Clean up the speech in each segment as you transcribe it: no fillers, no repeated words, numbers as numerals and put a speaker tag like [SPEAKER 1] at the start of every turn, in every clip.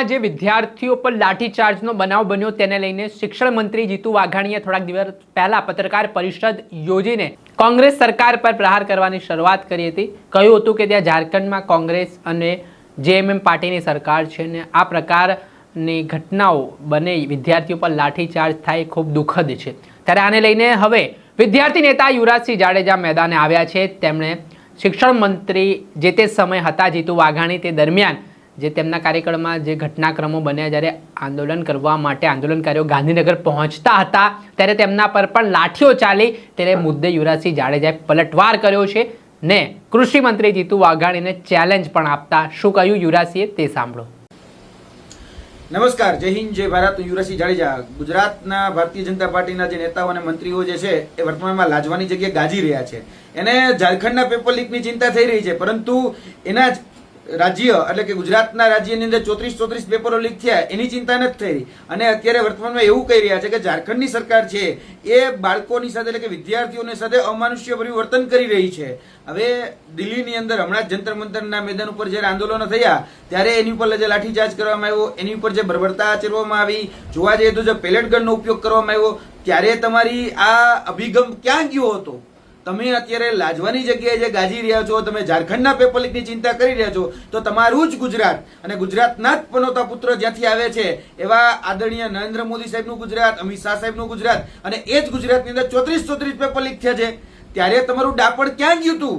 [SPEAKER 1] રાજ્યમાં જે વિદ્યાર્થીઓ પર લાઠીચાર્જનો બનાવ બન્યો તેને લઈને શિક્ષણ મંત્રી જીતુ વાઘાણીએ થોડાક દિવસ પહેલા પત્રકાર પરિષદ યોજીને કોંગ્રેસ સરકાર પર પ્રહાર કરવાની શરૂઆત કરી હતી। કહ્યું હતું કે ત્યાં ઝારખંડમાં કોંગ્રેસ અને જેએમએમ પાર્ટીની સરકાર છે અને આ પ્રકારની ઘટનાઓ બને, વિદ્યાર્થીઓ પર લાઠીચાર્જ થાય ખૂબ દુઃખદ છે। ત્યારે આને લઈને હવે વિદ્યાર્થી નેતા યુવરાજસિંહ જાડેજા મેદાને આવ્યા છે। તેમણે શિક્ષણ મંત્રી જે તે સમય હતા જીતુ વાઘાણી, તે દરમિયાન જે તેમના કાર્યક્રમમાં જે ઘટનાક્રમો બન્યા, જ્યારે આંદોલન કરવા માટે આંદોલનકારીઓ ગાંધીનગર પહોંચતા હતા ત્યારે તેમના પર પણ લાઠીઓ ચાલી। ત્યારે મુદ્દે યુવરાજસિંહ જાડેજાએ પલટવાર કર્યો છે ને કૃષિ મંત્રી જીતુ વાઘાણીને ચેલેન્જ પણ આપતા શું કહ્યું યુવરાજસિંહે તે સાંભળો।
[SPEAKER 2] નમસ્કાર, જય હિન્દ, જય ભારત। યુવરાજસિંહ જાડેજા ગુજરાતના ભારતીય જનતા પાર્ટીના જે નેતાઓ અને મંત્રીઓ જે છે એ વર્તમાનમાં લાજવાની જગ્યાએ ગાજી રહ્યા છે। એને ઝારખંડના પેપર લીકની ચિંતા થઈ રહી છે, પરંતુ એના જ રાજ્ય એટલે કે ગુજરાતના રાજ્યની અંદર 34 પેપરો લીક થયા એની ચિંતા નથી થઈ રહી। અને અત્યારે વર્તમાનમાં એવું કહી રહ્યા છે કે ઝારખંડની સરકાર છે એ બાળકોની સાથે એટલે કે વિદ્યાર્થીઓની સાથે અમાનુષ્યભર્યું વર્તન કરી રહી છે। હવે દિલ્હીની અંદર હમણાં જ જંતર મંતરના મેદાન ઉપર જ્યારે આંદોલનો થયા ત્યારે એની ઉપર જે લાઠીચાર્જ કરવામાં આવ્યો, એની ઉપર જે બર્બરતા આચરવામાં આવી, જોવા જઈએ તો જે પેલેટ ગનનો ઉપયોગ કરવામાં આવ્યો, ત્યારે તમારી આ અભિગમ ક્યાં ગયો હતો? તમે અત્યારે લાજવાની જગ્યાએ જે ગાજી રહ્યા છો, તમે ઝારખંડના પેપર લીકની ચિંતા કરી રહ્યા છો, તો તમારું જ ગુજરાત અને ગુજરાતના જ પનોતા પુત્ર જ્યાંથી આવે છે એવા આદરણીય નરેન્દ્ર મોદી સાહેબનું ગુજરાત, અમિત શાહ સાહેબનું ગુજરાત, અને એ જ ગુજરાતની અંદર 34 પેપર લીક થયા છે, ત્યારે તમારું ડાપણ ક્યાં ગયું હતું?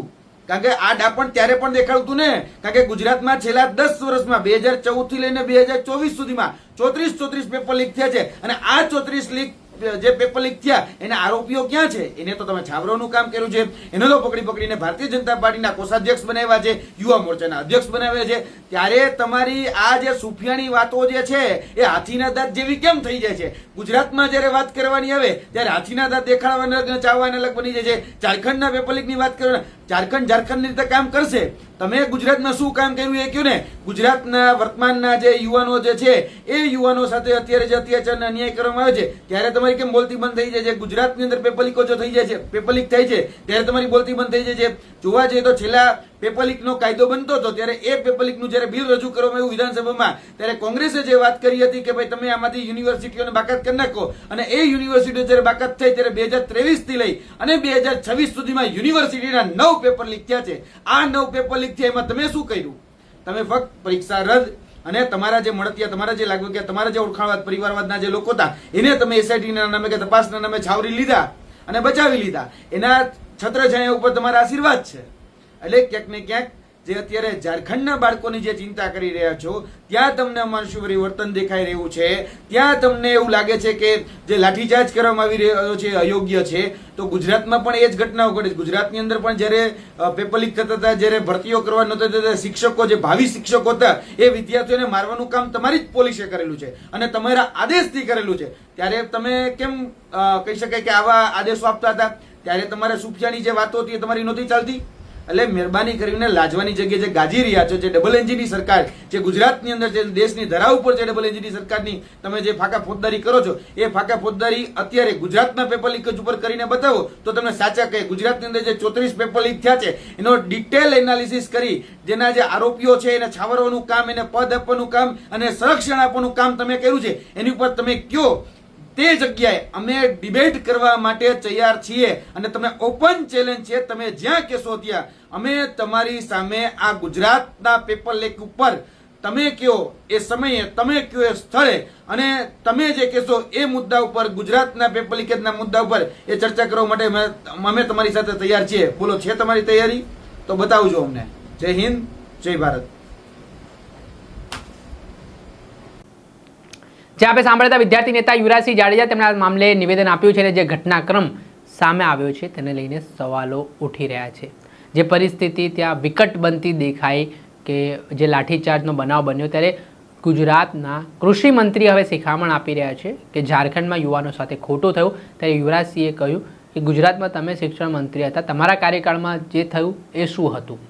[SPEAKER 2] કારણ કે આ ડાપણ ત્યારે પણ દેખાડતું ને, કારણ કે ગુજરાતમાં છેલ્લા 10 વર્ષમાં 2014 થી લઈને 2024 સુધીમાં 34 પેપર લીક થયા છે, અને આ 34 લીક જે પેપર લીક થયા એના આરોપીઓ ક્યાં છે? એને તો તમે છાવરોનું કામ કર્યું છે, એને તો પકડીને ભારતીય જનતા પાર્ટીના કોષાધ્યક્ષ બનાવ્યા છે, યુવા મોરચાના અધ્યક્ષ બનાવ્યા છે। ત્યારે તમારી આ જે સુફિયાની વાતો જે છે એ હાથીના દાંત જેવી કેમ થઈ જાય છે? ગુજરાતમાં જ્યારે વાત કરવાની આવે ત્યારે હાથીના દાંત દેખાડવાના ચાવવાના અલગ બની જાય છે। ઝારખંડના પેપર લીકની વાત કરવાના, ઝારખંડની રીતે કામ કરશે, તમે ગુજરાતમાં શું કામ કર્યું એ કહ્યું ને। ગુજરાતના વર્તમાનના જે યુવાનો જે છે એ યુવાનો સાથે અત્યારે જે અત્યાચાર અન્યાય કરવામાં આવે છે ત્યારે તમારી કેમ બોલતી બંધ થઈ જાય છે? ગુજરાતની અંદર પેપર લીકો જો થઈ જાય છે, પેપર લીક થાય છે ત્યારે તમારી બોલતી બંધ થઈ જાય છે। જોવા જઈએ તો છેલ્લા પેપર લીકનો કાયદો બનતો હતો ત્યારે એ પેપર લીકનું જ્યારે બિલ રજૂ કરવામાં આવ્યું વિધાનસભામાં, ત્યારે કોંગ્રેસે જે વાત કરી હતી કે ભાઈ તમે આમાંથી યુનિવર્સિટીઓને બાકાત કરી નાખો, અને એ યુનિવર્સિટીઓ જ્યારે બાકાત થઈ ત્યારે 2023 થી લઈ અને 2026 સુધીમાં યુનિવર્સિટીના 9 પેપર લીક થયા છે। આ 9 પેપર લીક થયા એમાં તમે શું કર્યું? તમે ફક્ત પરીક્ષા રદ અને તમારા જે મળતિયા, તમારા જે લાગુ કે તમારા જે ઓળખાણવાદ પરિવારવાદના જે લોકો હતા એને તમે એસઆઈટીના નામે કે તપાસના નામે છાવરી લીધા અને બચાવી લીધા। એના છત્રછાયા ઉપર તમારા આશીર્વાદ છે। એટલે ક્યાંક ને ક્યાંક જે અત્યારે ઝારખંડના બાળકોની જે ચિંતા કરી રહ્યા છો ત્યાં તમને અમાનુષ્યભર્યું વર્તન દેખાઈ રહ્યું છે, ત્યાં તમને એવું લાગે છે કે જે લાઠીચાર્જ કરવામાં આવી રહ્યો છે અયોગ્ય છે। તો ગુજરાતમાં પણ એ જ ઘટનાઓ ઘટે છે। ગુજરાતની અંદર પણ જ્યારે પેપર લીક થતા હતા, જ્યારે ભરતીઓ કરવા નહોતા થતા, શિક્ષકો જે ભાવિ શિક્ષકો હતા એ વિદ્યાર્થીઓને મારવાનું કામ તમારી જ પોલીસે કરેલું છે અને તમારા આદેશથી કરેલું છે, ત્યારે તમે કેમ કહી શકાય કે આવા આદેશો આપતા હતા? ત્યારે તમારે સુફિયાની જે વાતો હતી એ તમારી નહોતી ચાલતી? એટલે મહેરબાની કરીને લાજવાની જગ્યાએ જે ગાજી રહ્યા છો, જે ડબલ એન્જિનની સરકાર, જે ગુજરાતની અંદર જે દેશની ધરા ઉપર જે ડબલ એન્જિનની સરકારની તમે જે ફાકા ફોજદારી કરો છો એ ફાકા ફોજદારી અત્યારે ગુજરાતના પેપર લીક ઉપર કરીને બતાવો તો તમને સાચા કહે। ગુજરાતની અંદર જે 34 પેપર લીક થયા છે એનો ડિટેલ એનાલિસિસ કરી જેના જે આરોપીઓ છે એને છાવરવાનું કામ, એને પદ આપવાનું કામ અને સંરક્ષણ આપવાનું કામ તમે કર્યું છે, એની ઉપર તમે કયો તે જગ્યાએ અમે ડિબેટ કરવા માટે તૈયાર છીએ અને તમે ઓપન ચેલેન્જ છે, તમે જ્યાં કહેશો ત્યાં અમે તમારી સામે આ ગુજરાતના પેપર લીક ઉપર તમે કયો એ સમયે, તમે કયો એ સ્થળે અને તમે જે કહેશો એ મુદ્દા ઉપર, ગુજરાતના પેપર લીકેજના મુદ્દા ઉપર એ ચર્ચા કરવા માટે અમે તમારી સાથે તૈયાર છીએ। બોલો, છે તમારી તૈયારી? તો બતાવજો અમને। જય હિન્દ, જય ભારત।
[SPEAKER 1] જે આપણે સાંભળતા વિદ્યાર્થી નેતા યુવરાજસિંહ જાડેજા તેમણે આ મામલે નિવેદન આપ્યું છે અને જે ઘટનાક્રમ સામે આવ્યો છે તેને લઈને સવાલો ઉઠી રહ્યા છે। જે પરિસ્થિતિ ત્યાં વિકટ બનતી દેખાય કે જે લાઠીચાર્જનો બનાવ બન્યો ત્યારે ગુજરાતના કૃષિ મંત્રી હવે શિખામણ આપી રહ્યા છે કે ઝારખંડમાં યુવાનો સાથે ખોટું થયું। ત્યારે યુવરાજસિંહે કહ્યું કે ગુજરાતમાં તમે શિક્ષણ મંત્રી હતા, તમારા કાર્યકાળમાં જે થયું એ શું હતું?